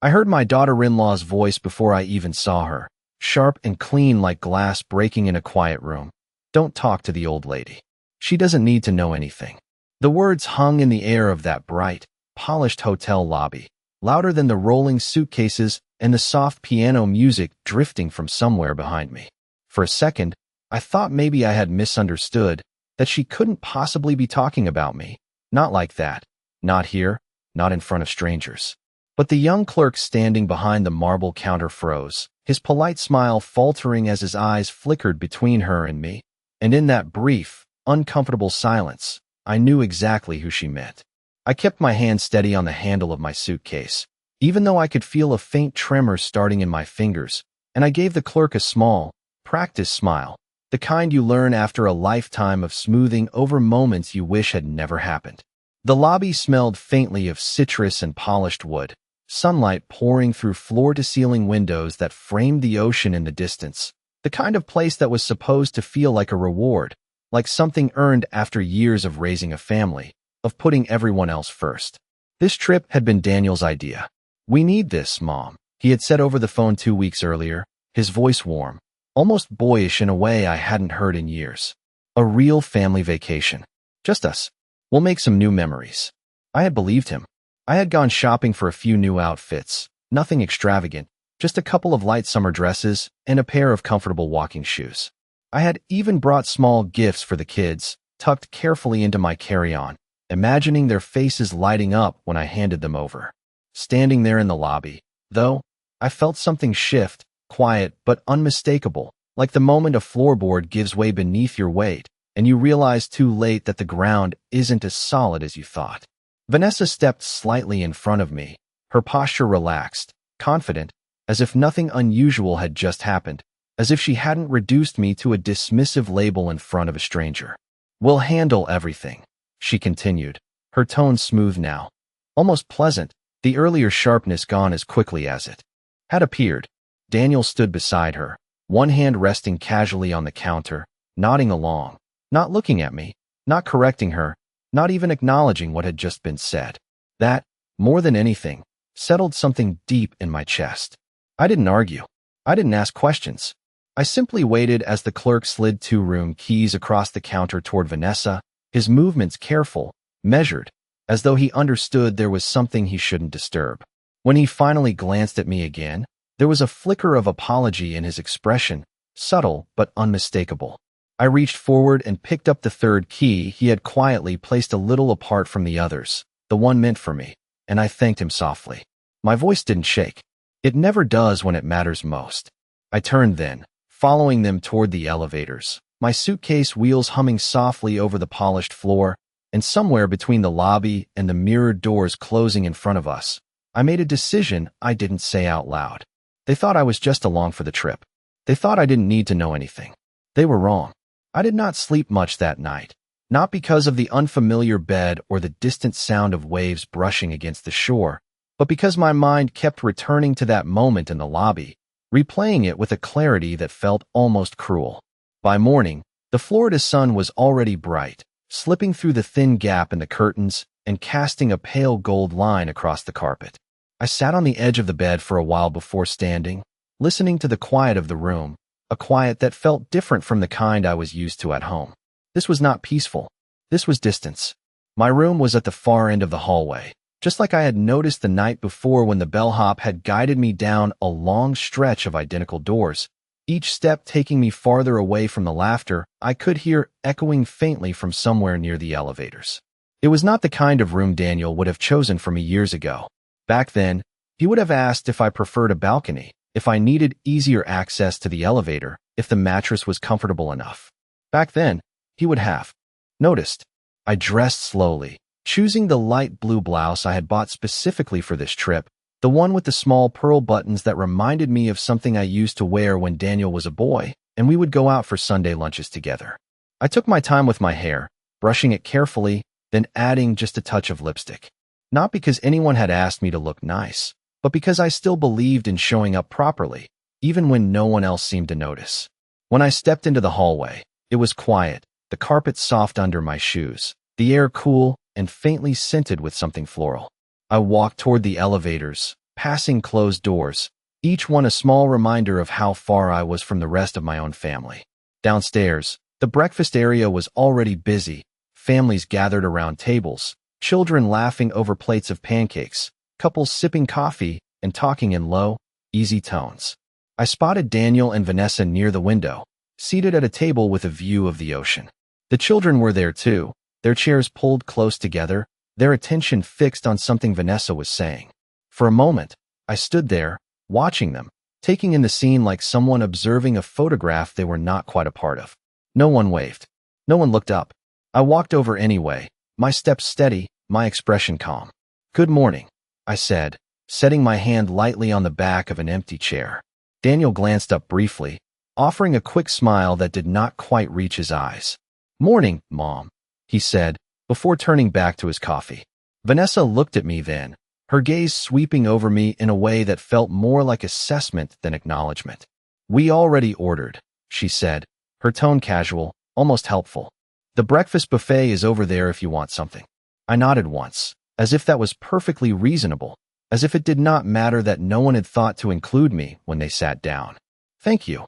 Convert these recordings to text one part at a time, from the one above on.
I heard my daughter-in-law's voice before I even saw her, sharp and clean like glass breaking in a quiet room. "Don't talk to the old lady. She doesn't need to know anything." The words hung in the air of that bright, polished hotel lobby, louder than the rolling suitcases and the soft piano music drifting from somewhere behind me. For a second, I thought maybe I had misunderstood, that she couldn't possibly be talking about me. Not like that. Not here, not in front of strangers. But the young clerk standing behind the marble counter froze, his polite smile faltering as his eyes flickered between her and me. And in that brief, uncomfortable silence, I knew exactly who she meant. I kept my hand steady on the handle of my suitcase, even though I could feel a faint tremor starting in my fingers, and I gave the clerk a small, practiced smile, the kind you learn after a lifetime of smoothing over moments you wish had never happened. The lobby smelled faintly of citrus and polished wood, sunlight pouring through floor-to-ceiling windows that framed the ocean in the distance, the kind of place that was supposed to feel like a reward, like something earned after years of raising a family, of putting everyone else first. This trip had been Daniel's idea. "We need this, Mom," he had said over the phone 2 weeks earlier, his voice warm, almost boyish in a way I hadn't heard in years. "A real family vacation. Just us. We'll make some new memories." I had believed him. I had gone shopping for a few new outfits, nothing extravagant, just a couple of light summer dresses and a pair of comfortable walking shoes. I had even brought small gifts for the kids, tucked carefully into my carry-on, imagining their faces lighting up when I handed them over. Standing there in the lobby, though, I felt something shift, quiet but unmistakable, like the moment a floorboard gives way beneath your weight, and you realize too late that the ground isn't as solid as you thought. Vanessa stepped slightly in front of me, her posture relaxed, confident, as if nothing unusual had just happened, as if she hadn't reduced me to a dismissive label in front of a stranger. "We'll handle everything," she continued, her tone smooth now, almost pleasant, the earlier sharpness gone as quickly as it had appeared. Daniel stood beside her, one hand resting casually on the counter, nodding along, not looking at me, not correcting her, not even acknowledging what had just been said. That, more than anything, settled something deep in my chest. I didn't argue. I didn't ask questions. I simply waited as the clerk slid 2 room keys across the counter toward Vanessa, his movements careful, measured, as though he understood there was something he shouldn't disturb. When he finally glanced at me again, there was a flicker of apology in his expression, subtle but unmistakable. I reached forward and picked up the 3rd key he had quietly placed a little apart from the others, the one meant for me, and I thanked him softly. My voice didn't shake. It never does when it matters most. I turned then, following them toward the elevators, my suitcase wheels humming softly over the polished floor, and somewhere between the lobby and the mirrored doors closing in front of us, I made a decision I didn't say out loud. They thought I was just along for the trip. They thought I didn't need to know anything. They were wrong. I did not sleep much that night, not because of the unfamiliar bed or the distant sound of waves brushing against the shore, but because my mind kept returning to that moment in the lobby, replaying it with a clarity that felt almost cruel. By morning, the Florida sun was already bright, slipping through the thin gap in the curtains and casting a pale gold line across the carpet. I sat on the edge of the bed for a while before standing, listening to the quiet of the room, a quiet that felt different from the kind I was used to at home. This was not peaceful. This was distance. My room was at the far end of the hallway, just like I had noticed the night before when the bellhop had guided me down a long stretch of identical doors, each step taking me farther away from the laughter I could hear echoing faintly from somewhere near the elevators. It was not the kind of room Daniel would have chosen for me years ago. Back then, he would have asked if I preferred a balcony, if I needed easier access to the elevator, if the mattress was comfortable enough. Back then, he would have noticed. I dressed slowly, choosing the light blue blouse I had bought specifically for this trip, the one with the small pearl buttons that reminded me of something I used to wear when Daniel was a boy, and we would go out for Sunday lunches together. I took my time with my hair, brushing it carefully, then adding just a touch of lipstick. Not because anyone had asked me to look nice, but because I still believed in showing up properly, even when no one else seemed to notice. When I stepped into the hallway, it was quiet, the carpet soft under my shoes, the air cool and faintly scented with something floral. I walked toward the elevators, passing closed doors, each one a small reminder of how far I was from the rest of my own family. Downstairs, the breakfast area was already busy, families gathered around tables, children laughing over plates of pancakes, couples sipping coffee and talking in low, easy tones. I spotted Daniel and Vanessa near the window, seated at a table with a view of the ocean. The children were there too, their chairs pulled close together, their attention fixed on something Vanessa was saying. For a moment, I stood there, watching them, taking in the scene like someone observing a photograph they were not quite a part of. No one waved. No one looked up. I walked over anyway, my steps steady, my expression calm. "Good morning," I said, setting my hand lightly on the back of an empty chair. Daniel glanced up briefly, offering a quick smile that did not quite reach his eyes. "Morning, Mom," he said, before turning back to his coffee. Vanessa looked at me then, her gaze sweeping over me in a way that felt more like assessment than acknowledgement. "We already ordered," she said, her tone casual, almost helpful. "The breakfast buffet is over there if you want something." I nodded once, as if that was perfectly reasonable, as if it did not matter that no one had thought to include me when they sat down. "Thank you,"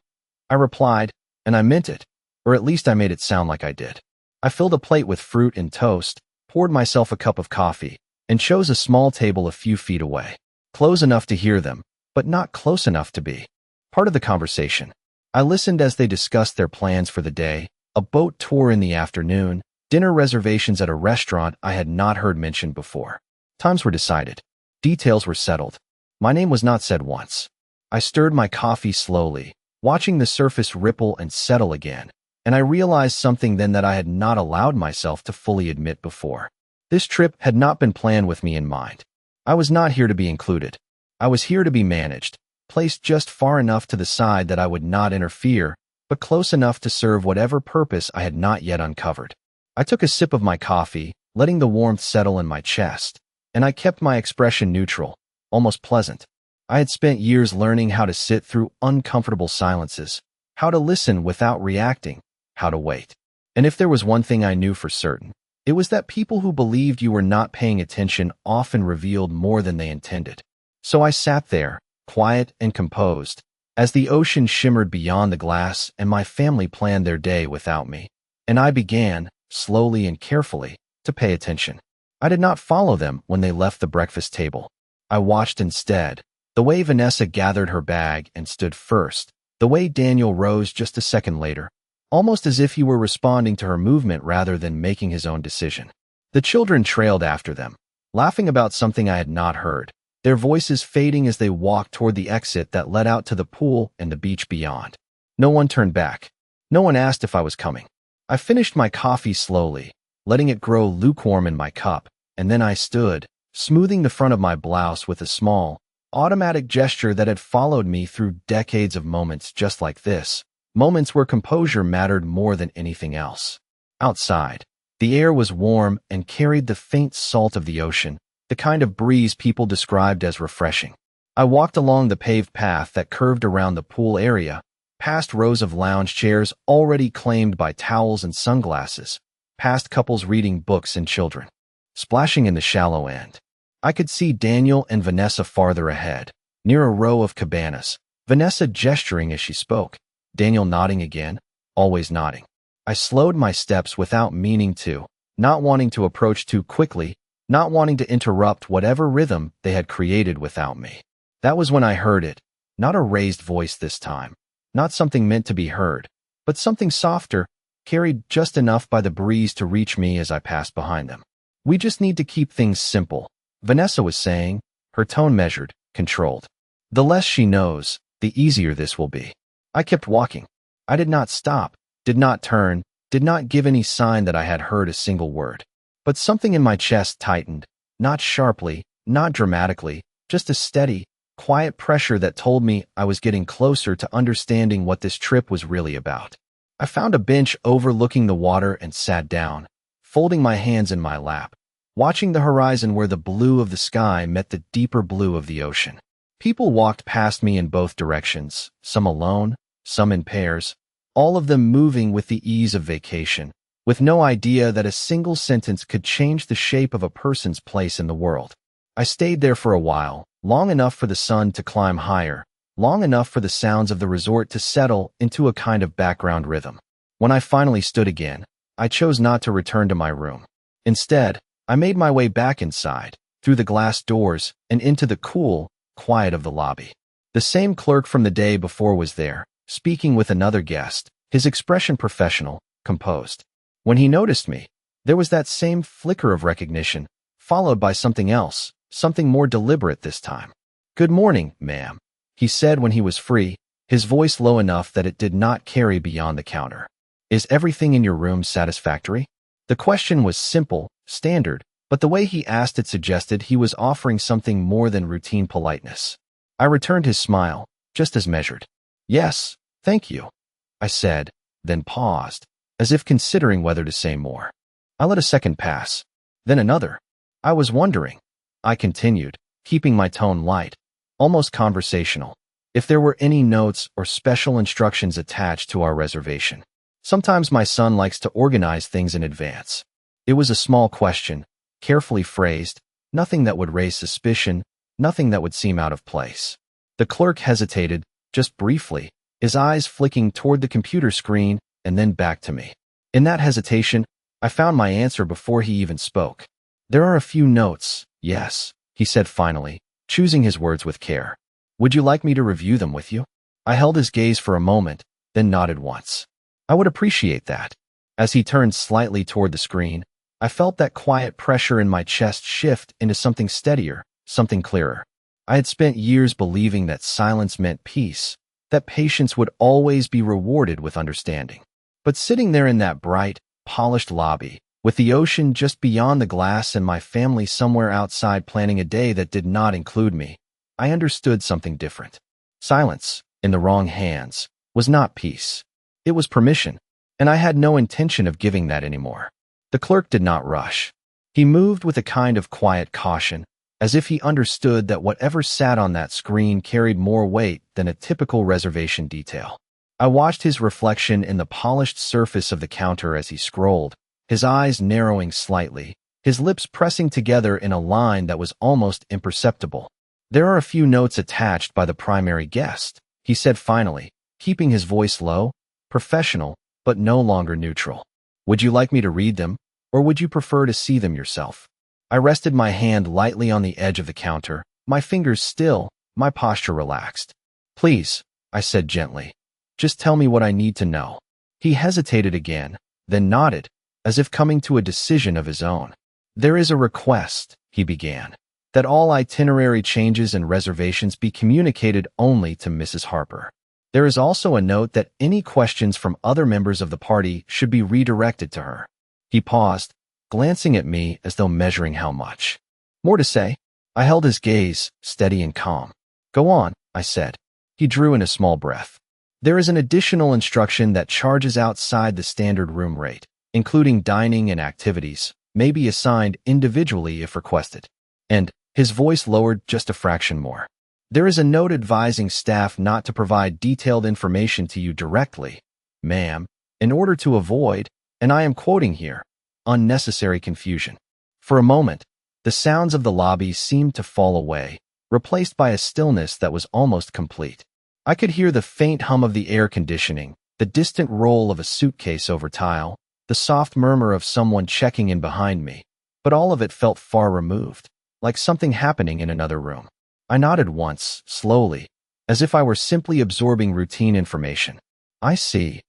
I replied, and I meant it, or at least I made it sound like I did. I filled a plate with fruit and toast, poured myself a cup of coffee, and chose a small table a few feet away, close enough to hear them, but not close enough to be part of the conversation. I listened as they discussed their plans for the day, a boat tour in the afternoon, dinner reservations at a restaurant I had not heard mentioned before. Times were decided. Details were settled. My name was not said once. I stirred my coffee slowly, watching the surface ripple and settle again, and I realized something then that I had not allowed myself to fully admit before. This trip had not been planned with me in mind. I was not here to be included. I was here to be managed, placed just far enough to the side that I would not interfere, but close enough to serve whatever purpose I had not yet uncovered. I took a sip of my coffee, letting the warmth settle in my chest, and I kept my expression neutral, almost pleasant. I had spent years learning how to sit through uncomfortable silences, how to listen without reacting, how to wait. And if there was one thing I knew for certain, it was that people who believed you were not paying attention often revealed more than they intended. So I sat there, quiet and composed, as the ocean shimmered beyond the glass and my family planned their day without me. And I began, slowly and carefully, to pay attention. I did not follow them when they left the breakfast table. I watched instead, the way Vanessa gathered her bag and stood first, the way Daniel rose just a second later, almost as if he were responding to her movement rather than making his own decision. The children trailed after them, laughing about something I had not heard, their voices fading as they walked toward the exit that led out to the pool and the beach beyond. No one turned back. No one asked if I was coming. I finished my coffee slowly, letting it grow lukewarm in my cup, and then I stood, smoothing the front of my blouse with a small, automatic gesture that had followed me through decades of moments just like this, moments where composure mattered more than anything else. Outside, the air was warm and carried the faint salt of the ocean, the kind of breeze people described as refreshing. I walked along the paved path that curved around the pool area, past rows of lounge chairs already claimed by towels and sunglasses, past couples reading books and children, splashing in the shallow end. I could see Daniel and Vanessa farther ahead, near a row of cabanas, Vanessa gesturing as she spoke, Daniel nodding again, always nodding. I slowed my steps without meaning to, not wanting to approach too quickly, not wanting to interrupt whatever rhythm they had created without me. That was when I heard it, not a raised voice this time, not something meant to be heard, but something softer, carried just enough by the breeze to reach me as I passed behind them. "We just need to keep things simple," Vanessa was saying, her tone measured, controlled. "The less she knows, the easier this will be." I kept walking. I did not stop, did not turn, did not give any sign that I had heard a single word. But something in my chest tightened, not sharply, not dramatically, just a steady, quiet pressure that told me I was getting closer to understanding what this trip was really about. I found a bench overlooking the water and sat down, folding my hands in my lap, watching the horizon where the blue of the sky met the deeper blue of the ocean. People walked past me in both directions, some alone, some in pairs, all of them moving with the ease of vacation, with no idea that a single sentence could change the shape of a person's place in the world. I stayed there for a while, long enough for the sun to climb higher, long enough for the sounds of the resort to settle into a kind of background rhythm. When I finally stood again, I chose not to return to my room. Instead, I made my way back inside, through the glass doors, and into the cool quiet of the lobby. The same clerk from the day before was there, speaking with another guest, his expression professional, composed. When he noticed me, there was that same flicker of recognition, followed by something else, something more deliberate this time. "Good morning, ma'am," he said when he was free, his voice low enough that it did not carry beyond the counter. "Is everything in your room satisfactory?" The question was simple, standard, but the way he asked it suggested he was offering something more than routine politeness. I returned his smile, just as measured. "Yes, thank you," I said, then paused, as if considering whether to say more. I let a second pass, then another. "I was wondering," I continued, keeping my tone light, almost conversational, "if there were any notes or special instructions attached to our reservation. Sometimes my son likes to organize things in advance." It was a small question, carefully phrased, nothing that would raise suspicion, nothing that would seem out of place. The clerk hesitated, just briefly, his eyes flicking toward the computer screen and then back to me. In that hesitation, I found my answer before he even spoke. "There are a few notes, yes," he said finally, choosing his words with care. "Would you like me to review them with you?" I held his gaze for a moment, then nodded once. "I would appreciate that." As he turned slightly toward the screen, I felt that quiet pressure in my chest shift into something steadier, something clearer. I had spent years believing that silence meant peace, that patience would always be rewarded with understanding. But sitting there in that bright, polished lobby, with the ocean just beyond the glass and my family somewhere outside planning a day that did not include me, I understood something different. Silence, in the wrong hands, was not peace. It was permission, and I had no intention of giving that anymore. The clerk did not rush. He moved with a kind of quiet caution, as if he understood that whatever sat on that screen carried more weight than a typical reservation detail. I watched his reflection in the polished surface of the counter as he scrolled, his eyes narrowing slightly, his lips pressing together in a line that was almost imperceptible. "There are a few notes attached by the primary guest," he said finally, keeping his voice low, professional, but no longer neutral. "Would you like me to read them, or would you prefer to see them yourself?" I rested my hand lightly on the edge of the counter, my fingers still, my posture relaxed. "Please," I said gently, "just tell me what I need to know." He hesitated again, then nodded, as if coming to a decision of his own. "There is a request," he began, "that all itinerary changes and reservations be communicated only to Mrs. Harper. There is also a note that any questions from other members of the party should be redirected to her." He paused, glancing at me as though measuring how much. "More to say?" I held his gaze, steady and calm. "Go on," I said. He drew in a small breath. "There is an additional instruction that charges outside the standard room rate, including dining and activities, may be assigned individually if requested." And his voice lowered just a fraction more. "There is a note advising staff not to provide detailed information to you directly, ma'am, in order to avoid, and I am quoting here, unnecessary confusion." For a moment, the sounds of the lobby seemed to fall away, replaced by a stillness that was almost complete. I could hear the faint hum of the air conditioning, the distant roll of a suitcase over tile, the soft murmur of someone checking in behind me, but all of it felt far removed, like something happening in another room. I nodded once, slowly, as if I were simply absorbing routine information. "I see,"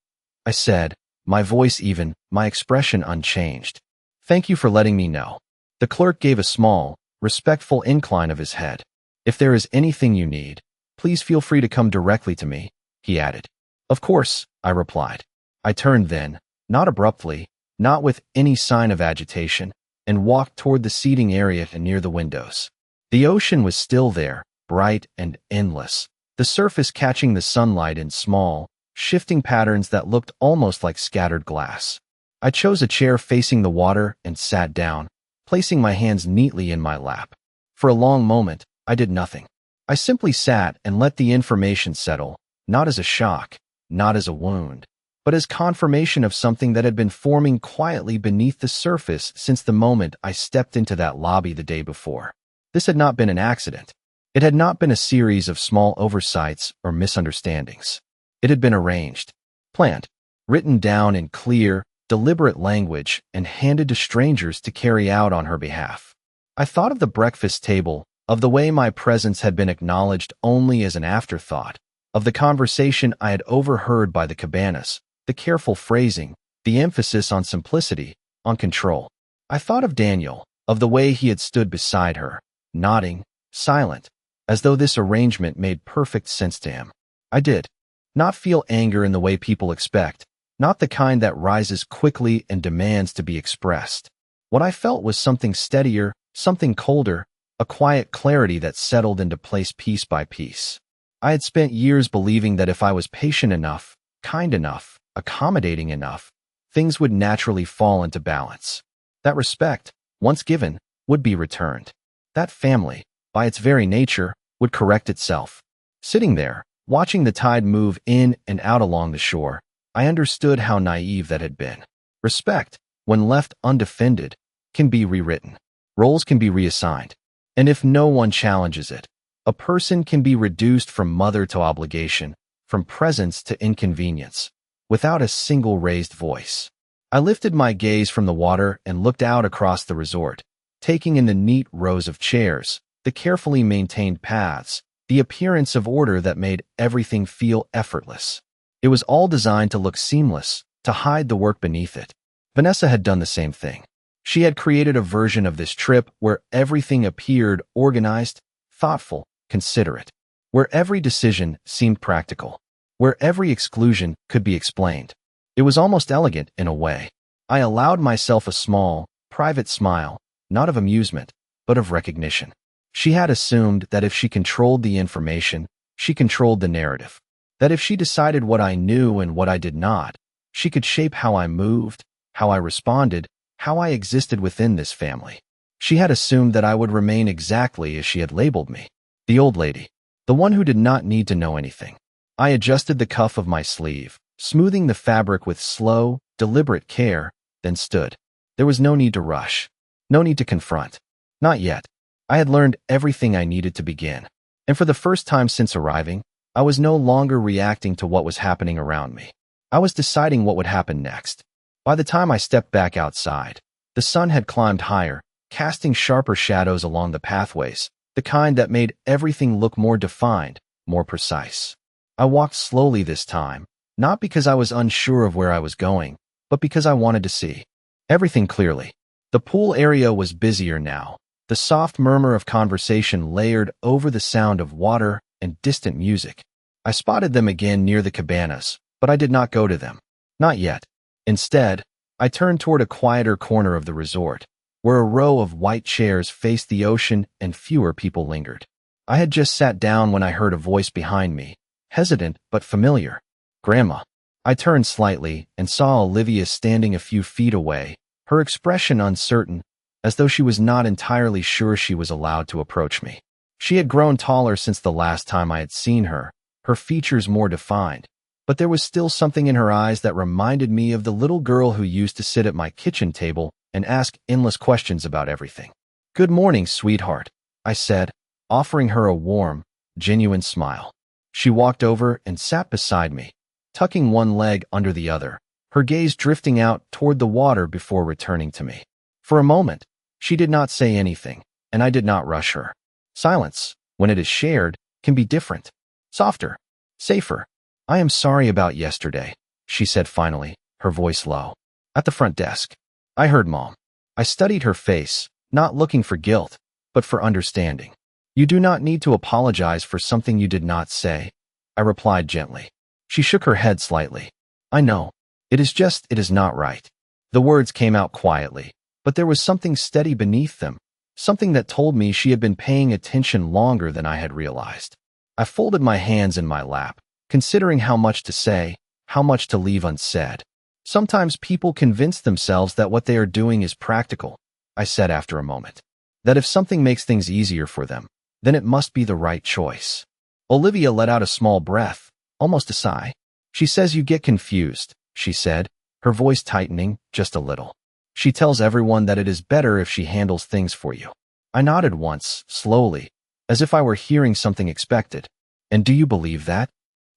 I said, my voice even, my expression unchanged. "Thank you for letting me know." The clerk gave a small, respectful incline of his head. "If there is anything you need, please feel free to come directly to me," he added. "Of course," I replied. I turned then, not abruptly, not with any sign of agitation, and walked toward the seating area near the windows. The ocean was still there, bright and endless, the surface catching the sunlight in small, shifting patterns that looked almost like scattered glass. I chose a chair facing the water and sat down, placing my hands neatly in my lap. For a long moment, I did nothing. I simply sat and let the information settle, not as a shock, not as a wound, but as confirmation of something that had been forming quietly beneath the surface since the moment I stepped into that lobby the day before. This had not been an accident. It had not been a series of small oversights or misunderstandings. It had been arranged, planned, written down in clear, deliberate language and handed to strangers to carry out on her behalf. I thought of the breakfast table, of the way my presence had been acknowledged only as an afterthought, of the conversation I had overheard by the cabanas, the careful phrasing, the emphasis on simplicity, on control. I thought of Daniel, of the way he had stood beside her, nodding, silent, as though this arrangement made perfect sense to him. I did not feel anger in the way people expect, not the kind that rises quickly and demands to be expressed. What I felt was something steadier, something colder, a quiet clarity that settled into place piece by piece. I had spent years believing that if I was patient enough, kind enough, accommodating enough, things would naturally fall into balance. That respect, once given, would be returned. That family, by its very nature, would correct itself. Sitting there, watching the tide move in and out along the shore, I understood how naive that had been. Respect, when left undefended, can be rewritten. Roles can be reassigned. And if no one challenges it, a person can be reduced from mother to obligation, from presence to inconvenience, without a single raised voice. I lifted my gaze from the water and looked out across the resort, taking in the neat rows of chairs, the carefully maintained paths, the appearance of order that made everything feel effortless. It was all designed to look seamless, to hide the work beneath it. Vanessa had done the same thing. She had created a version of this trip where everything appeared organized, thoughtful, considerate, where every decision seemed practical, where every exclusion could be explained. It was almost elegant in a way. I allowed myself a small, private smile, not of amusement, but of recognition. She had assumed that if she controlled the information, she controlled the narrative. That if she decided what I knew and what I did not, she could shape how I moved, how I responded, how I existed within this family. She had assumed that I would remain exactly as she had labeled me. The old lady. The one who did not need to know anything. I adjusted the cuff of my sleeve, smoothing the fabric with slow, deliberate care, then stood. There was no need to rush. No need to confront. Not yet. I had learned everything I needed to begin. And for the first time since arriving, I was no longer reacting to what was happening around me. I was deciding what would happen next. By the time I stepped back outside, the sun had climbed higher, casting sharper shadows along the pathways, the kind that made everything look more defined, more precise. I walked slowly this time, not because I was unsure of where I was going, but because I wanted to see everything clearly. The pool area was busier now, the soft murmur of conversation layered over the sound of water and distant music. I spotted them again near the cabanas, but I did not go to them. Not yet. Instead, I turned toward a quieter corner of the resort, where a row of white chairs faced the ocean and fewer people lingered. I had just sat down when I heard a voice behind me, hesitant but familiar. Grandma. I turned slightly and saw Olivia standing a few feet away, her expression uncertain, as though she was not entirely sure she was allowed to approach me. She had grown taller since the last time I had seen her, her features more defined, but there was still something in her eyes that reminded me of the little girl who used to sit at my kitchen table and ask endless questions about everything. "Good morning, sweetheart," I said, offering her a warm, genuine smile. She walked over and sat beside me, tucking one leg under the other, her gaze drifting out toward the water before returning to me. For a moment, she did not say anything, and I did not rush her. Silence, when it is shared, can be different, softer, safer. "I am sorry about yesterday," she said finally, her voice low. "At the front desk. I heard Mom." I studied her face, not looking for guilt, but for understanding. "You do not need to apologize for something you did not say," I replied gently. She shook her head slightly. "I know. It is not right." The words came out quietly, but there was something steady beneath them, something that told me she had been paying attention longer than I had realized. I folded my hands in my lap, considering how much to say, how much to leave unsaid. "Sometimes people convince themselves that what they are doing is practical," I said after a moment. "That if something makes things easier for them, then it must be the right choice." Olivia let out a small breath, almost a sigh. "She says you get confused," she said, her voice tightening just a little. "She tells everyone that it is better if she handles things for you." I nodded once, slowly, as if I were hearing something expected. "And do you believe that?"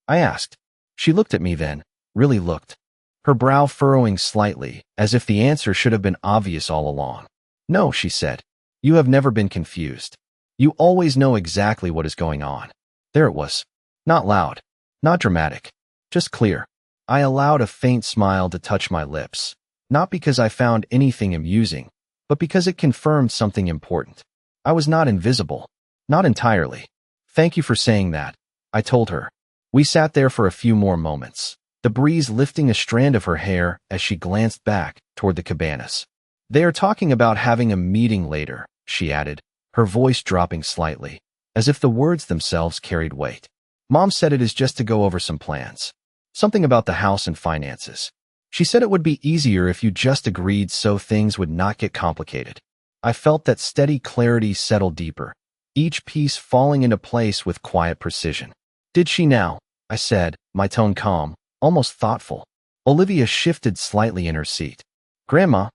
I asked. She looked at me then, really looked, her brow furrowing slightly, as if the answer should have been obvious all along. "No," she said. "You have never been confused. You always know exactly what is going on." There it was. Not loud, not dramatic, just clear. I allowed a faint smile to touch my lips, not because I found anything amusing, but because it confirmed something important. I was not invisible. Not entirely. "Thank you for saying that," I told her. We sat there for a few more moments, the breeze lifting a strand of her hair as she glanced back toward the cabanas. "They are talking about having a meeting later," she added, her voice dropping slightly, as if the words themselves carried weight. "Mom said it is just to go over some plans. Something about the house and finances. She said it would be easier if you just agreed so things would not get complicated." I felt that steady clarity settle deeper, each piece falling into place with quiet precision. "Did she now?" I said, my tone calm, almost thoughtful. Olivia shifted slightly in her seat. "Grandma,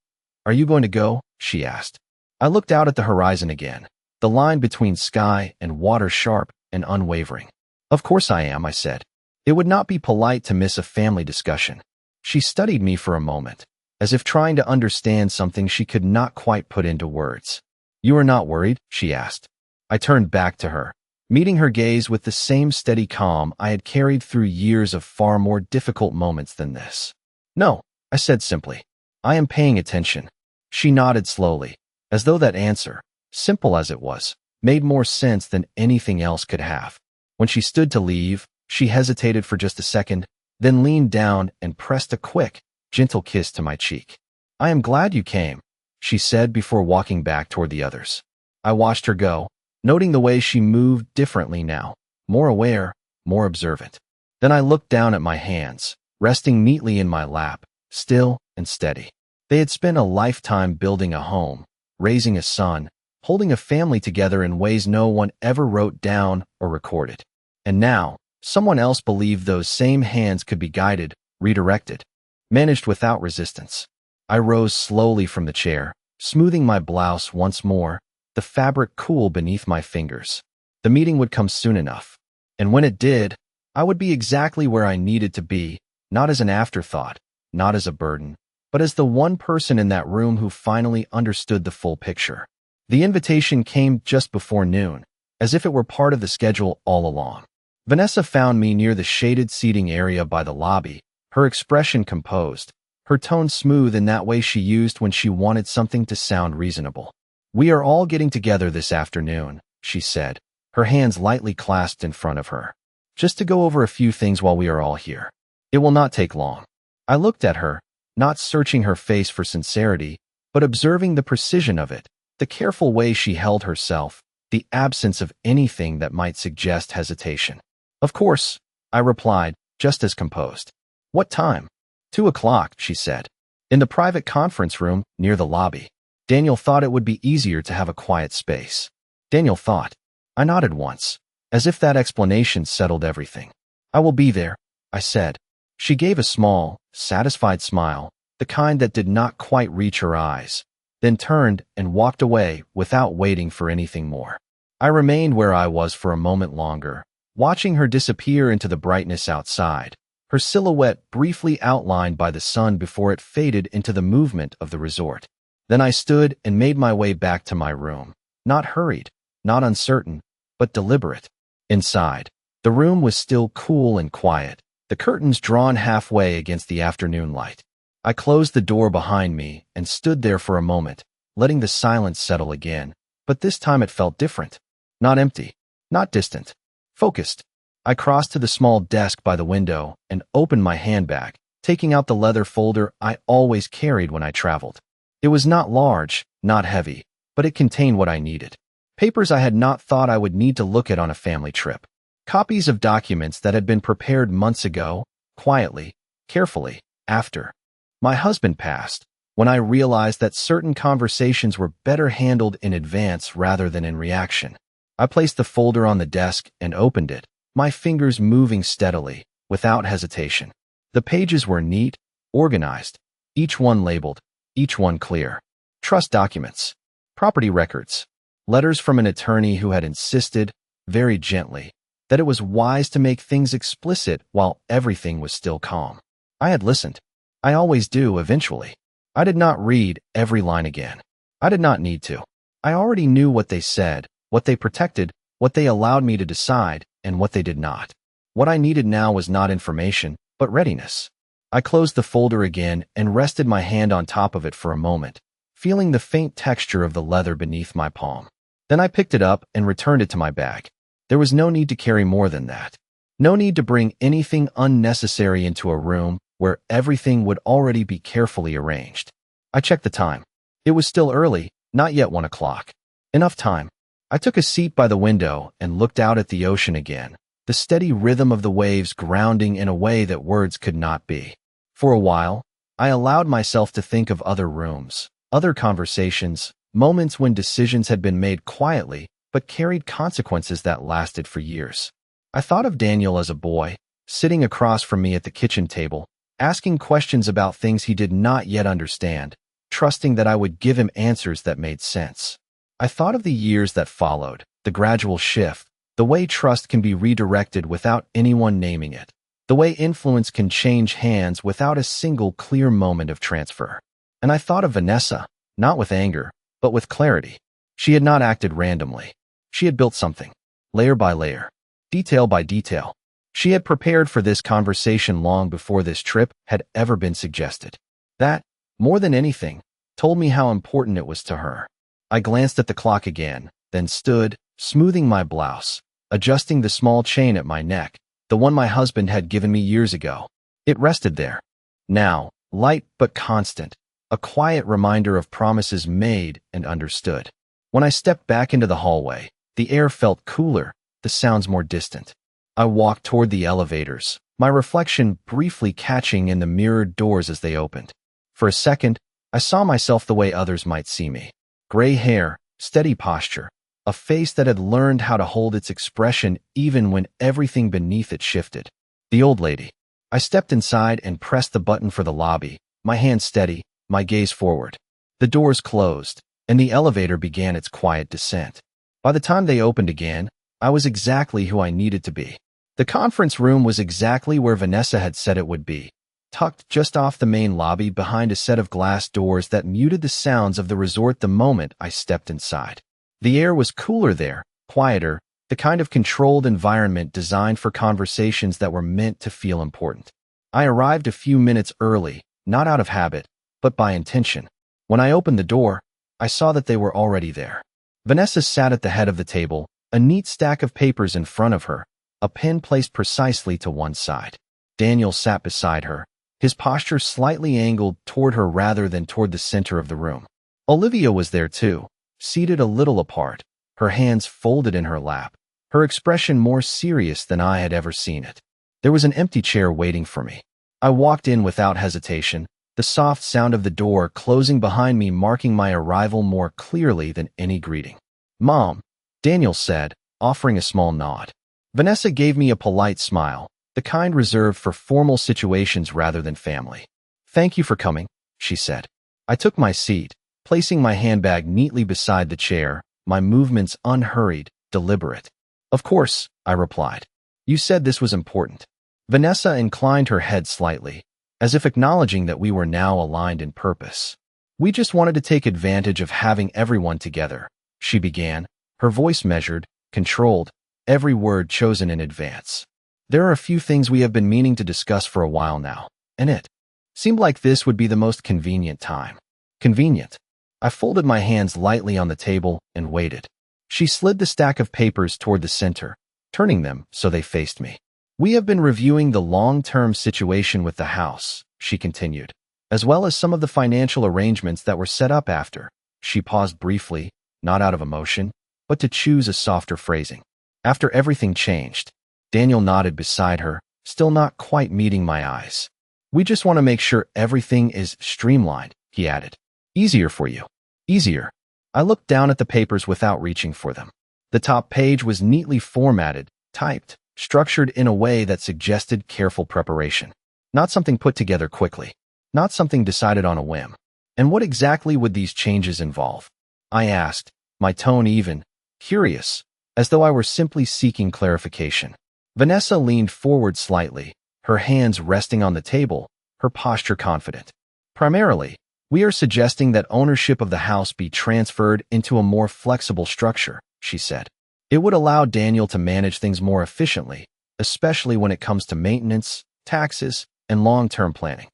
are you going to go?" she asked. I looked out at the horizon again, the line between sky and water sharp and unwavering. "Of course I am," I said. "It would not be polite to miss a family discussion." She studied me for a moment, as if trying to understand something she could not quite put into words. "You are not worried?" she asked. I turned back to her, meeting her gaze with the same steady calm I had carried through years of far more difficult moments than this. "No," I said simply. "I am paying attention." She nodded slowly, as though that answer, simple as it was, made more sense than anything else could have. When she stood to leave, she hesitated for just a second, then leaned down and pressed a quick, gentle kiss to my cheek. "I am glad you came," she said before walking back toward the others. I watched her go, noting the way she moved differently now, more aware, more observant. Then I looked down at my hands, resting neatly in my lap, still and steady. They had spent a lifetime building a home, raising a son, holding a family together in ways no one ever wrote down or recorded. And now, someone else believed those same hands could be guided, redirected, managed without resistance. I rose slowly from the chair, smoothing my blouse once more, the fabric cool beneath my fingers. The meeting would come soon enough. And when it did, I would be exactly where I needed to be, not as an afterthought, not as a burden, but as the one person in that room who finally understood the full picture. The invitation came just before noon, as if it were part of the schedule all along. Vanessa found me near the shaded seating area by the lobby, her expression composed, her tone smooth in that way she used when she wanted something to sound reasonable. "We are all getting together this afternoon," she said, her hands lightly clasped in front of her. "Just to go over a few things while we are all here. It will not take long." I looked at her, not searching her face for sincerity, but observing the precision of it, the careful way she held herself, the absence of anything that might suggest hesitation. "Of course," I replied, just as composed. "What time?" 2:00, she said. "In the private conference room near the lobby. Daniel thought it would be easier to have a quiet space." Daniel thought. I nodded once, as if that explanation settled everything. "I will be there," I said. She gave a small, satisfied smile, the kind that did not quite reach her eyes, then turned and walked away without waiting for anything more. I remained where I was for a moment longer, watching her disappear into the brightness outside, her silhouette briefly outlined by the sun before it faded into the movement of the resort. Then I stood and made my way back to my room, not hurried, not uncertain, but deliberate. Inside, the room was still cool and quiet, the curtains drawn halfway against the afternoon light. I closed the door behind me and stood there for a moment, letting the silence settle again, but this time it felt different. Not empty, not distant, focused. I crossed to the small desk by the window and opened my handbag, taking out the leather folder I always carried when I traveled. It was not large, not heavy, but it contained what I needed. Papers I had not thought I would need to look at on a family trip. Copies of documents that had been prepared months ago, quietly, carefully, after my husband passed, when I realized that certain conversations were better handled in advance rather than in reaction. I placed the folder on the desk and opened it, my fingers moving steadily, without hesitation. The pages were neat, organized, each one labeled, each one clear. Trust documents, property records, Letters from an attorney who had insisted, very gently, that it was wise to make things explicit while everything was still calm. I had listened. I always do, eventually. I did not read every line again. I did not need to. I already knew what they said, what they protected, what they allowed me to decide, and what they did not. What I needed now was not information, but readiness. I closed the folder again and rested my hand on top of it for a moment, feeling the faint texture of the leather beneath my palm. Then I picked it up and returned it to my bag. There was no need to carry more than that. No need to bring anything unnecessary into a room where everything would already be carefully arranged. I checked the time. It was still early, not yet 1 o'clock. Enough time. I took a seat by the window and looked out at the ocean again, the steady rhythm of the waves grounding in a way that words could not be. For a while, I allowed myself to think of other rooms, other conversations, moments when decisions had been made quietly but carried consequences that lasted for years. I thought of Daniel as a boy, sitting across from me at the kitchen table, asking questions about things he did not yet understand, trusting that I would give him answers that made sense. I thought of the years that followed, the gradual shift, the way trust can be redirected without anyone naming it, the way influence can change hands without a single clear moment of transfer. And I thought of Vanessa, not with anger, but with clarity. She had not acted randomly. She had built something, layer by layer, detail by detail. She had prepared for this conversation long before this trip had ever been suggested. That, more than anything, told me how important it was to her. I glanced at the clock again, then stood, smoothing my blouse, adjusting the small chain at my neck, the one my husband had given me years ago. It rested there. Now, light but constant, a quiet reminder of promises made and understood. When I stepped back into the hallway, the air felt cooler, the sounds more distant. I walked toward the elevators, my reflection briefly catching in the mirrored doors as they opened. For a second, I saw myself the way others might see me. Gray hair, steady posture, a face that had learned how to hold its expression even when everything beneath it shifted. The old lady. I stepped inside and pressed the button for the lobby, my hand steady, my gaze forward. The doors closed, and the elevator began its quiet descent. By the time they opened again, I was exactly who I needed to be. The conference room was exactly where Vanessa had said it would be, tucked just off the main lobby behind a set of glass doors that muted the sounds of the resort the moment I stepped inside. The air was cooler there, quieter, the kind of controlled environment designed for conversations that were meant to feel important. I arrived a few minutes early, not out of habit, but by intention. When I opened the door, I saw that they were already there. Vanessa sat at the head of the table, a neat stack of papers in front of her, a pen placed precisely to one side. Daniel sat beside her, his posture slightly angled toward her rather than toward the center of the room. Olivia was there too, seated a little apart, her hands folded in her lap, her expression more serious than I had ever seen it. There was an empty chair waiting for me. I walked in without hesitation, the soft sound of the door closing behind me marking my arrival more clearly than any greeting. "Mom," Daniel said, offering a small nod. Vanessa gave me a polite smile, the kind reserved for formal situations rather than family. "Thank you for coming," she said. I took my seat, placing my handbag neatly beside the chair, my movements unhurried, deliberate. "Of course," I replied. "You said this was important." Vanessa inclined her head slightly, as if acknowledging that we were now aligned in purpose. "We just wanted to take advantage of having everyone together," she began, her voice measured, controlled, every word chosen in advance. "There are a few things we have been meaning to discuss for a while now, and it seemed like this would be the most convenient time." Convenient. I folded my hands lightly on the table and waited. She slid the stack of papers toward the center, turning them so they faced me. "We have been reviewing the long-term situation with the house," she continued, "as well as some of the financial arrangements that were set up after." She paused briefly, not out of emotion, but to choose a softer phrasing. "After everything changed." Daniel nodded beside her, still not quite meeting my eyes. "We just want to make sure everything is streamlined," he added. "Easier for you." Easier. I looked down at the papers without reaching for them. The top page was neatly formatted, typed, structured in a way that suggested careful preparation. Not something put together quickly. Not something decided on a whim. "And what exactly would these changes involve?" I asked, my tone even, curious, as though I were simply seeking clarification. Vanessa leaned forward slightly, her hands resting on the table, her posture confident. Primarily, we are suggesting that ownership of the house be transferred into a more flexible structure, she said. It would allow Daniel to manage things more efficiently, especially when it comes to maintenance, taxes, and long-term planning.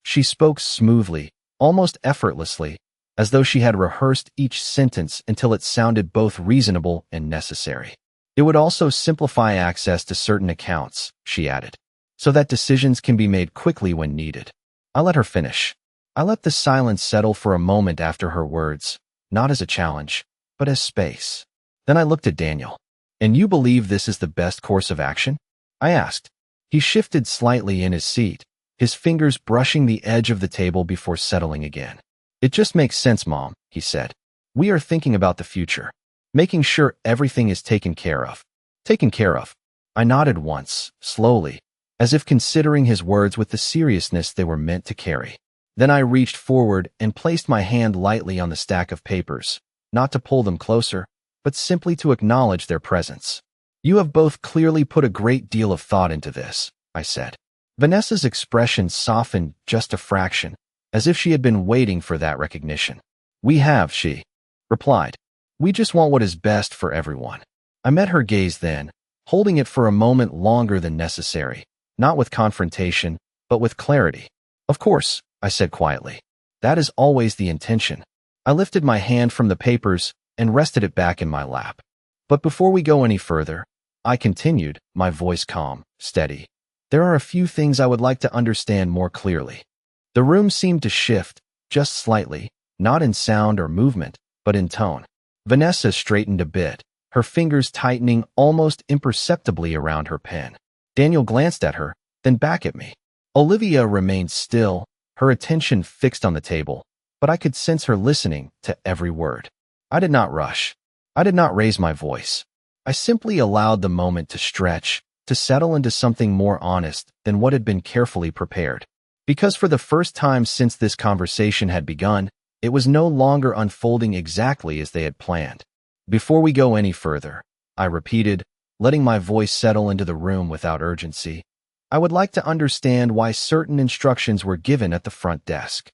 She spoke smoothly, almost effortlessly, as though she had rehearsed each sentence until it sounded both reasonable and necessary. It would also simplify access to certain accounts, she added, so that decisions can be made quickly when needed. I let her finish. I let the silence settle for a moment after her words, not as a challenge, but as space. Then I looked at Daniel. "And you believe this is the best course of action?" I asked. He shifted slightly in his seat, his fingers brushing the edge of the table before settling again. "It just makes sense, Mom," he said. "We are thinking about the future, making sure everything is taken care of." Taken care of. I nodded once, slowly, as if considering his words with the seriousness they were meant to carry. Then I reached forward and placed my hand lightly on the stack of papers, not to pull them closer, but simply to acknowledge their presence. "You have both clearly put a great deal of thought into this," I said. Vanessa's expression softened just a fraction, as if she had been waiting for that recognition. "We have," she replied. "We just want what is best for everyone." I met her gaze then, holding it for a moment longer than necessary, not with confrontation, but with clarity. "Of course," I said quietly. "That is always the intention." I lifted my hand from the papers and rested it back in my lap. "But before we go any further," I continued, my voice calm, steady, "there are a few things I would like to understand more clearly." The room seemed to shift, just slightly, not in sound or movement, but in tone. Vanessa straightened a bit, her fingers tightening almost imperceptibly around her pen. Daniel glanced at her, then back at me. Olivia remained still, her attention fixed on the table, but I could sense her listening to every word. I did not rush. I did not raise my voice. I simply allowed the moment to stretch, to settle into something more honest than what had been carefully prepared. Because for the first time since this conversation had begun, it was no longer unfolding exactly as they had planned. "Before we go any further," I repeated, letting my voice settle into the room without urgency, "I would like to understand why certain instructions were given at the front desk."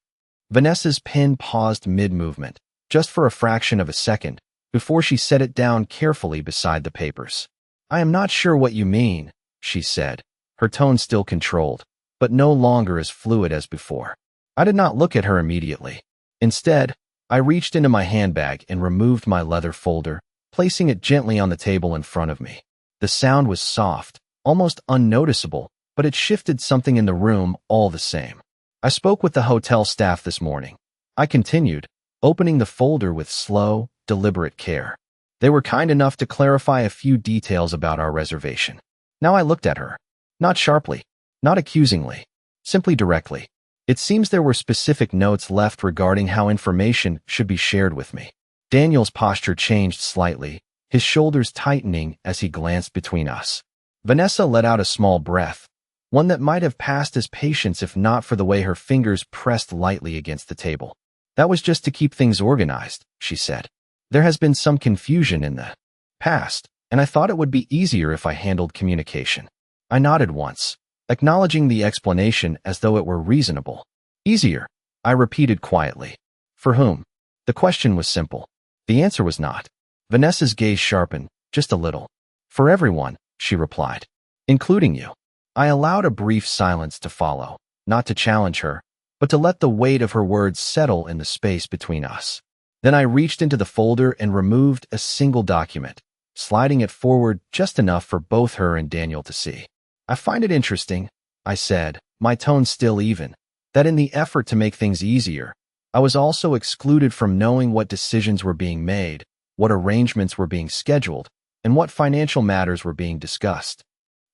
Vanessa's pen paused mid-movement, just for a fraction of a second, before she set it down carefully beside the papers. "I am not sure what you mean," she said, her tone still controlled, but no longer as fluid as before. I did not look at her immediately. Instead, I reached into my handbag and removed my leather folder, placing it gently on the table in front of me. The sound was soft, almost unnoticeable, but it shifted something in the room all the same. "I spoke with the hotel staff this morning," I continued, opening the folder with slow, deliberate care. "They were kind enough to clarify a few details about our reservation." Now I looked at her. Not sharply, not accusingly, simply directly. It seems there were specific notes left regarding how information should be shared with me. Daniel's posture changed slightly, his shoulders tightening as he glanced between us. Vanessa let out a small breath, one that might have passed as patience if not for the way her fingers pressed lightly against the table. "That was just to keep things organized," she said. "There has been some confusion in the past, and I thought it would be easier if I handled communication." I nodded once, acknowledging the explanation as though it were reasonable. "Easier," I repeated quietly. "For whom?" The question was simple. The answer was not. Vanessa's gaze sharpened, just a little. "For everyone," she replied. "Including you." I allowed a brief silence to follow, not to challenge her, but to let the weight of her words settle in the space between us. Then I reached into the folder and removed a single document, sliding it forward just enough for both her and Daniel to see. "I find it interesting," I said, my tone still even, "that in the effort to make things easier, I was also excluded from knowing what decisions were being made, what arrangements were being scheduled, and what financial matters were being discussed."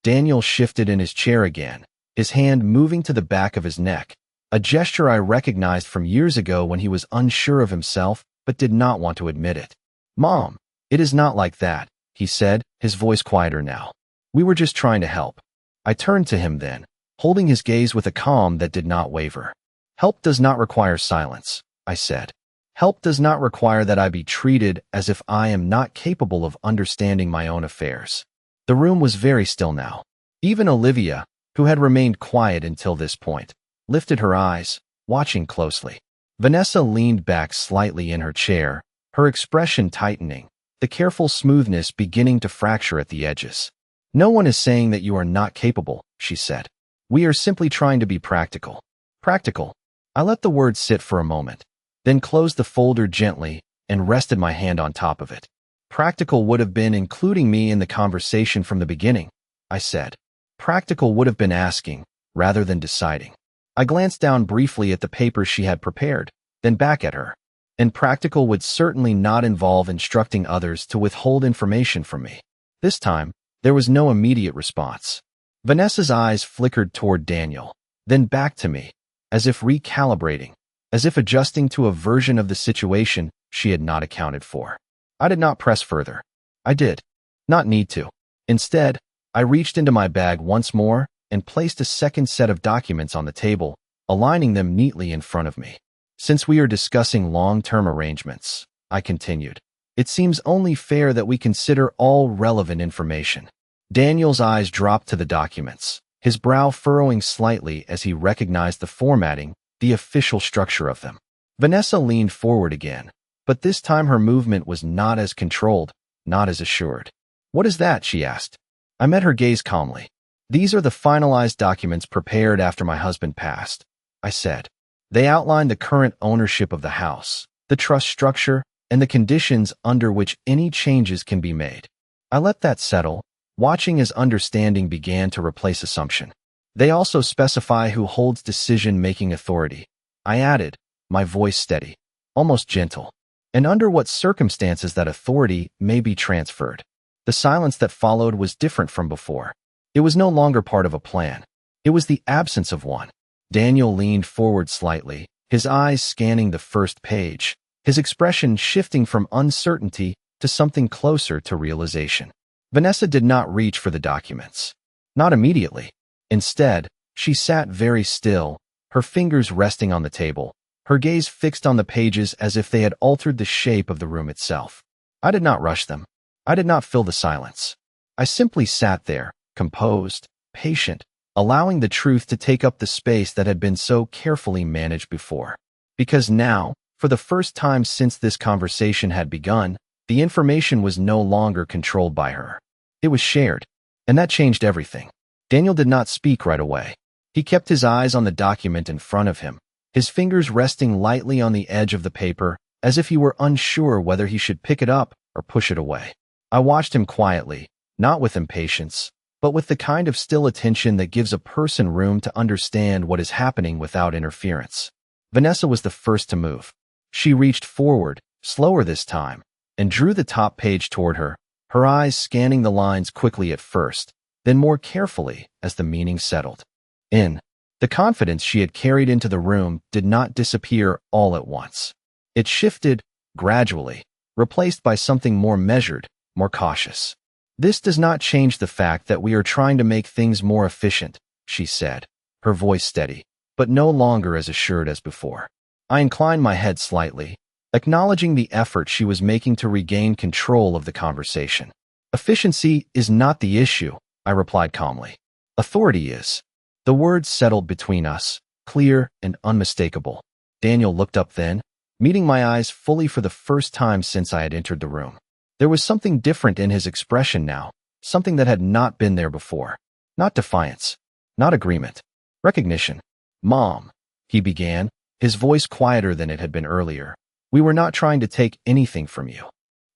Daniel shifted in his chair again, his hand moving to the back of his neck, a gesture I recognized from years ago when he was unsure of himself but did not want to admit it. "Mom, it is not like that," he said, his voice quieter now. "We were just trying to help." I turned to him then, holding his gaze with a calm that did not waver. "Help does not require silence," I said. Help does not require that I be treated as if I am not capable of understanding my own affairs. The room was very still now. Even Olivia, who had remained quiet until this point, lifted her eyes, watching closely. Vanessa leaned back slightly in her chair, her expression tightening, the careful smoothness beginning to fracture at the edges. "No one is saying that you are not capable," she said. "We are simply trying to be practical." Practical. I let the word sit for a moment, then closed the folder gently and rested my hand on top of it. "Practical would have been including me in the conversation from the beginning," I said. "Practical would have been asking, rather than deciding." I glanced down briefly at the papers she had prepared, then back at her. "And practical would certainly not involve instructing others to withhold information from me." This time, there was no immediate response. Vanessa's eyes flickered toward Daniel, then back to me, as if recalibrating, as if adjusting to a version of the situation she had not accounted for. I did not press further. I did not need to. Instead, I reached into my bag once more and placed a second set of documents on the table, aligning them neatly in front of me. "Since we are discussing long-term arrangements," I continued, "it seems only fair that we consider all relevant information." Daniel's eyes dropped to the documents, his brow furrowing slightly as he recognized the formatting, the official structure of them. Vanessa leaned forward again, but this time her movement was not as controlled, not as assured. "What is that?" she asked. I met her gaze calmly. "These are the finalized documents prepared after my husband passed," I said. "They outline the current ownership of the house, the trust structure, and the conditions under which any changes can be made." I let that settle, watching as understanding began to replace assumption. "They also specify who holds decision-making authority," I added, my voice steady, almost gentle, "and under what circumstances that authority may be transferred." The silence that followed was different from before. It was no longer part of a plan. It was the absence of one. Daniel leaned forward slightly, his eyes scanning the first page, his expression shifting from uncertainty to something closer to realization. Vanessa did not reach for the documents. Not immediately. Instead, she sat very still, her fingers resting on the table, her gaze fixed on the pages as if they had altered the shape of the room itself. I did not rush them. I did not fill the silence. I simply sat there, composed, patient, allowing the truth to take up the space that had been so carefully managed before. Because now, for the first time since this conversation had begun, the information was no longer controlled by her. It was shared, and that changed everything. Daniel did not speak right away. He kept his eyes on the document in front of him, his fingers resting lightly on the edge of the paper, as if he were unsure whether he should pick it up or push it away. I watched him quietly, not with impatience, but with the kind of still attention that gives a person room to understand what is happening without interference. Vanessa was the first to move. She reached forward, slower this time, and drew the top page toward her, her eyes scanning the lines quickly at first, then more carefully as the meaning settled in. The confidence she had carried into the room did not disappear all at once. It shifted, gradually, replaced by something more measured, more cautious. "This does not change the fact that we are trying to make things more efficient," she said, her voice steady, but no longer as assured as before. I inclined my head slightly, acknowledging the effort she was making to regain control of the conversation. "Efficiency is not the issue," I replied calmly. "Authority is." The words settled between us, clear and unmistakable. Daniel looked up then, meeting my eyes fully for the first time since I had entered the room. There was something different in his expression now, something that had not been there before. Not defiance, not agreement, recognition. "Mom," he began, his voice quieter than it had been earlier. "We were not trying to take anything from you."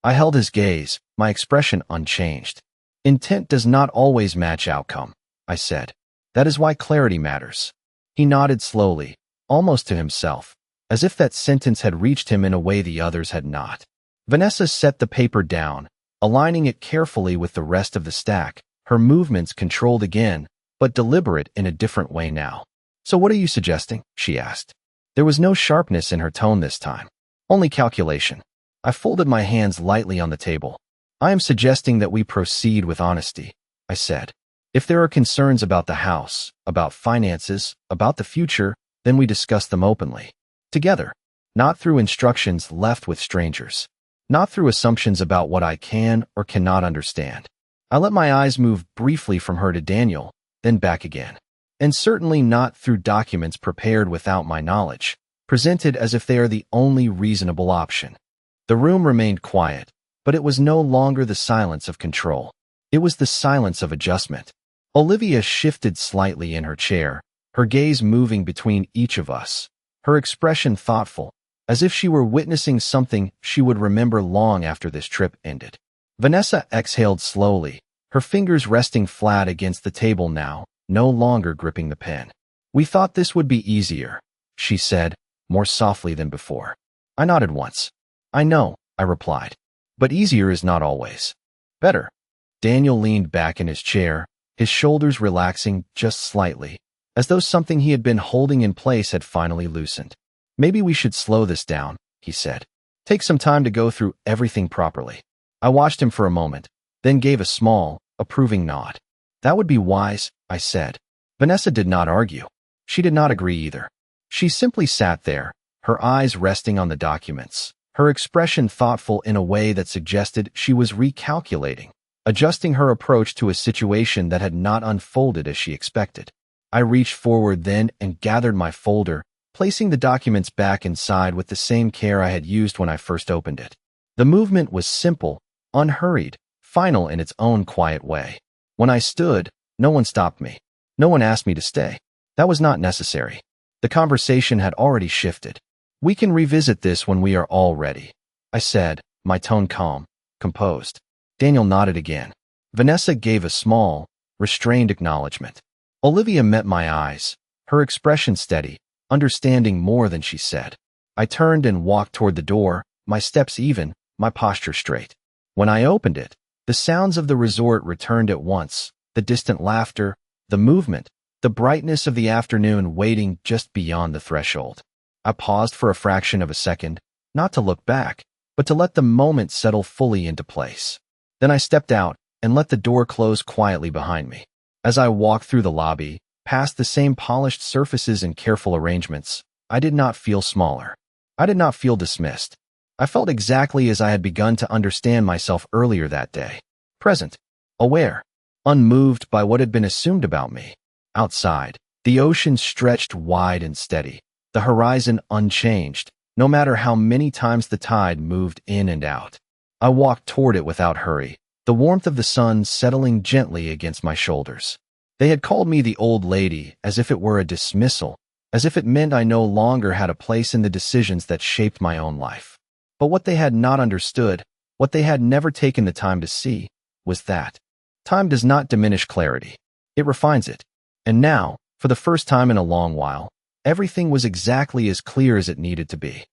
I held his gaze, my expression unchanged. "Intent does not always match outcome," I said. "That is why clarity matters." He nodded slowly, almost to himself, as if that sentence had reached him in a way the others had not. Vanessa set the paper down, aligning it carefully with the rest of the stack, her movements controlled again, but deliberate in a different way now. "So what are you suggesting?" she asked. There was no sharpness in her tone this time, only calculation. I folded my hands lightly on the table. "I am suggesting that we proceed with honesty," I said. "If there are concerns about the house, about finances, about the future, then we discuss them openly. Together. not through instructions left with strangers, not through assumptions about what I can or cannot understand. I let my eyes move briefly from her to Daniel, then back again. And certainly not through documents prepared without my knowledge, presented as if they are the only reasonable option. The room remained quiet, but it was no longer the silence of control. It was the silence of adjustment. Olivia shifted slightly in her chair, her gaze moving between each of us, her expression thoughtful, as if she were witnessing something she would remember long after this trip ended. Vanessa exhaled slowly, her fingers resting flat against the table now, no longer gripping the pen. "We thought this would be easier," she said, more softly than before. I nodded once. "I know," I replied. "But easier is not always better." Daniel leaned back in his chair, his shoulders relaxing just slightly, as though something he had been holding in place had finally loosened. "Maybe we should slow this down," he said. "Take some time to go through everything properly." I watched him for a moment, then gave a small, approving nod. "That would be wise," I said. Vanessa did not argue. She did not agree either. She simply sat there, her eyes resting on the documents, her expression thoughtful in a way that suggested she was recalculating, adjusting her approach to a situation that had not unfolded as she expected. I reached forward then and gathered my folder, placing the documents back inside with the same care I had used when I first opened it. The movement was simple, unhurried, final in its own quiet way. When I stood, no one stopped me. No one asked me to stay. That was not necessary. The conversation had already shifted. "We can revisit this when we are all ready," I said, my tone calm, composed. Daniel nodded again. Vanessa gave a small, restrained acknowledgement. Olivia met my eyes, her expression steady, understanding more than she said. I turned and walked toward the door, my steps even, my posture straight. When I opened it, the sounds of the resort returned at once, the distant laughter, the movement, the brightness of the afternoon waiting just beyond the threshold. I paused for a fraction of a second, not to look back, but to let the moment settle fully into place. Then I stepped out and let the door close quietly behind me. As I walked through the lobby, past the same polished surfaces and careful arrangements, I did not feel smaller. I did not feel dismissed. I felt exactly as I had begun to understand myself earlier that day. Present, aware, unmoved by what had been assumed about me. Outside, the ocean stretched wide and steady, the horizon unchanged, no matter how many times the tide moved in and out. I walked toward it without hurry, the warmth of the sun settling gently against my shoulders. They had called me the old lady as if it were a dismissal, as if it meant I no longer had a place in the decisions that shaped my own life. But what they had not understood, what they had never taken the time to see, was that time does not diminish clarity. It refines it. And now, for the first time in a long while, everything was exactly as clear as it needed to be.